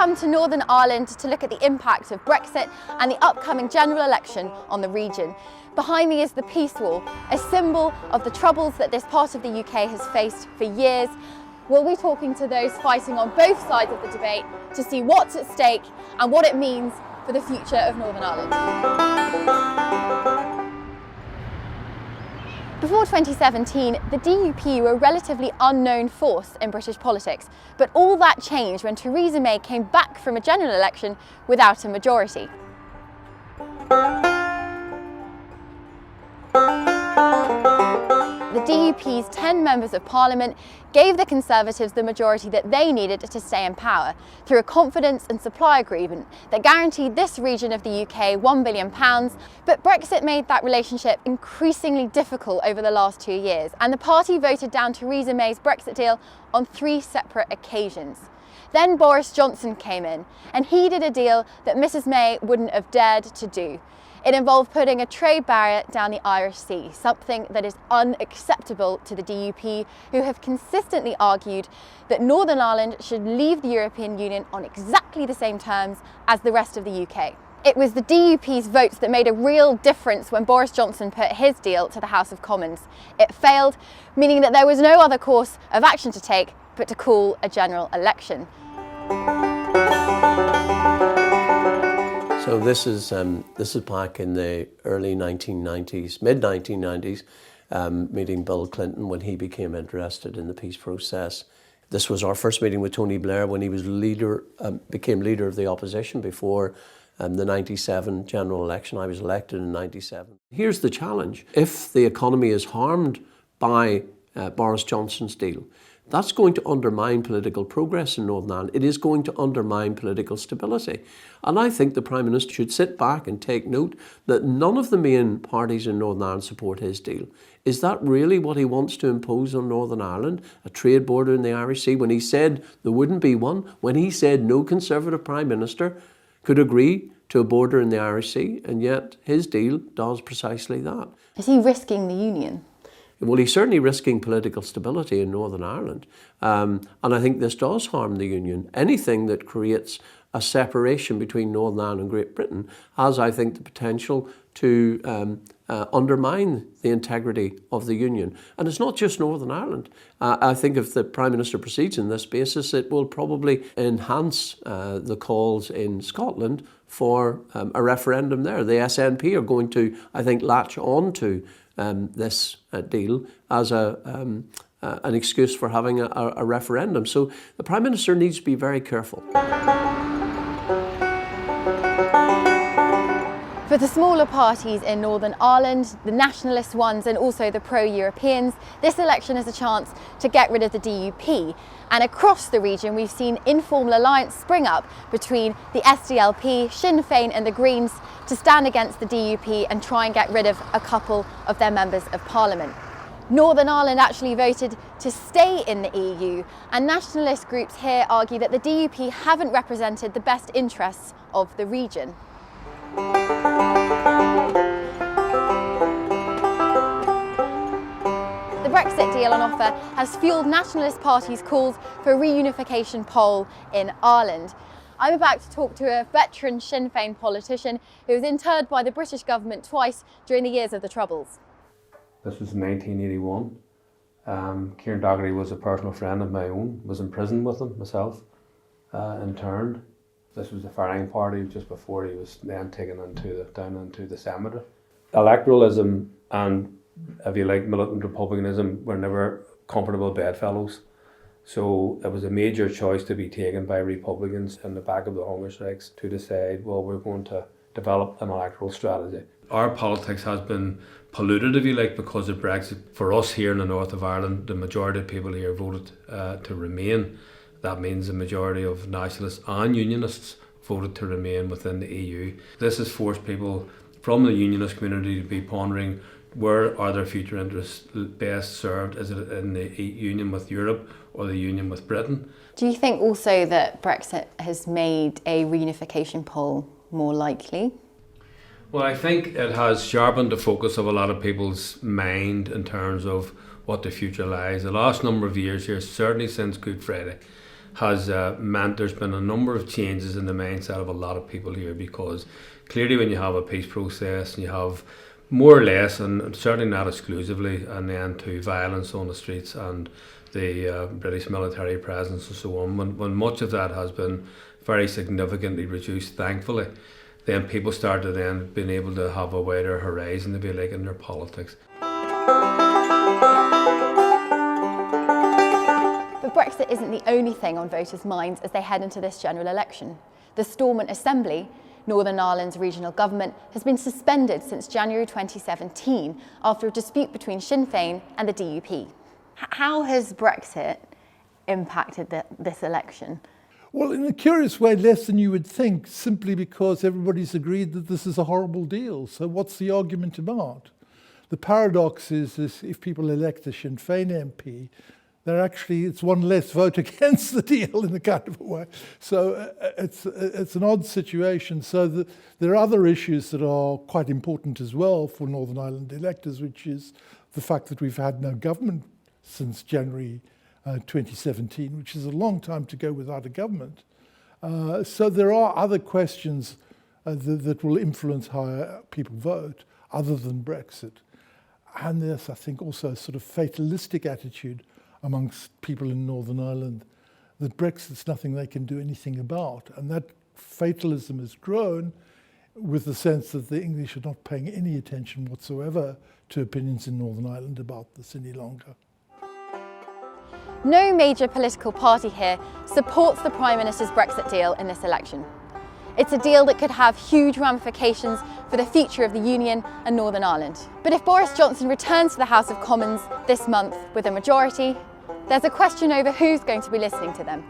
come to Northern Ireland to look at the impact of Brexit and the upcoming general election on the region. Behind me is the Peace Wall, a symbol of the troubles that this part of the UK has faced for years. We'll be talking to those fighting on both sides of the debate to see what's at stake and what it means for the future of Northern Ireland. Before 2017, the DUP were a relatively unknown force in British politics, but all that changed when Theresa May came back from a general election without a majority. The DUP's 10 members of Parliament gave the Conservatives the majority that they needed to stay in power through a confidence and supply agreement that guaranteed this region of the UK £1 billion. But Brexit made that relationship increasingly difficult over the last 2 years, and the party voted down Theresa May's Brexit deal on 3 separate occasions. Then Boris Johnson came in, and he did a deal that Mrs May wouldn't have dared to do. It involved putting a trade barrier down the Irish Sea, something that is unacceptable to the DUP, who have consistently argued that Northern Ireland should leave the European Union on exactly the same terms as the rest of the UK. It was the DUP's votes that made a real difference when Boris Johnson put his deal to the House of Commons. It failed, meaning that there was no other course of action to take but to call a general election. So this is back in the early 1990s, mid-1990s, meeting Bill Clinton when he became interested in the peace process. This was our first meeting with Tony Blair when he was became leader of the opposition before the 97 general election. I was elected in 97. Here's the challenge. If the economy is harmed by Boris Johnson's deal, that's going to undermine political progress in Northern Ireland. It is going to undermine political stability. And I think the Prime Minister should sit back and take note that none of the main parties in Northern Ireland support his deal. Is that really what he wants to impose on Northern Ireland? A trade border in the Irish Sea? When he said there wouldn't be one, when he said no Conservative Prime Minister could agree to a border in the Irish Sea, and yet his deal does precisely that. Is he risking the union? Well, he's certainly risking political stability in Northern Ireland. And I think this does harm the Union. Anything that creates a separation between Northern Ireland and Great Britain has, I think, the potential to undermine the integrity of the Union. And it's not just Northern Ireland. I think if the Prime Minister proceeds on this basis, it will probably enhance the calls in Scotland for a referendum there. The SNP are going to, I think, latch on to this deal as an excuse for having a referendum. So the Prime Minister needs to be very careful. For the smaller parties in Northern Ireland, the nationalist ones and also the pro-Europeans, this election is a chance to get rid of the DUP. And across the region, we've seen informal alliance spring up between the SDLP, Sinn Féin and the Greens to stand against the DUP and try and get rid of a couple of their members of Parliament. Northern Ireland actually voted to stay in the EU, and nationalist groups here argue that the DUP haven't represented the best interests of the region. The Brexit deal on offer has fueled nationalist parties' calls for a reunification poll in Ireland. I'm about to talk to a veteran Sinn Féin politician who was interred by the British government twice during the years of the Troubles. This was in 1981. Kieran Dougherty was a personal friend of my own, was in prison with him myself, interned. This was the Farang party just before he was then taken down into the cemetery. Electoralism and, if you like, militant republicanism were never comfortable bedfellows. So it was a major choice to be taken by Republicans in the back of the hunger strikes to decide, well, we're going to develop an electoral strategy. Our politics has been polluted, if you like, because of Brexit. For us here in the north of Ireland, the majority of people here voted to remain. That means the majority of nationalists and unionists voted to remain within the EU. This has forced people from the unionist community to be pondering, where are their future interests best served? Is it in the union with Europe or the union with Britain? Do you think also that Brexit has made a reunification poll more likely? Well, I think it has sharpened the focus of a lot of people's mind in terms of what the future lies. The last number of years here, certainly since Good Friday, has meant there's been a number of changes in the mindset of a lot of people here, because clearly when you have a peace process and you have more or less, and certainly not exclusively, an end to violence on the streets and the British military presence and so on, when much of that has been very significantly reduced, thankfully, then people started then being able to have a wider horizon, if you like, in their politics. But Brexit isn't the only thing on voters' minds as they head into this general election. The Stormont Assembly, Northern Ireland's regional government, has been suspended since January 2017 after a dispute between Sinn Féin and the DUP. How has Brexit impacted this election? Well, in a curious way, less than you would think, simply because everybody's agreed that this is a horrible deal. So what's the argument about? The paradox is if people elect a Sinn Féin MP, it's one less vote against the deal in a kind of a way. So it's an odd situation. So there are other issues that are quite important as well for Northern Ireland electors, which is the fact that we've had no government since January 2017, which is a long time to go without a government. So there are other questions that will influence how people vote other than Brexit. And there's, I think, also a sort of fatalistic attitude amongst people in Northern Ireland that Brexit's nothing they can do anything about. And that fatalism has grown with the sense that the English are not paying any attention whatsoever to opinions in Northern Ireland about this any longer. No major political party here supports the Prime Minister's Brexit deal in this election. It's a deal that could have huge ramifications for the future of the Union and Northern Ireland. But if Boris Johnson returns to the House of Commons this month with a majority, there's a question over who's going to be listening to them.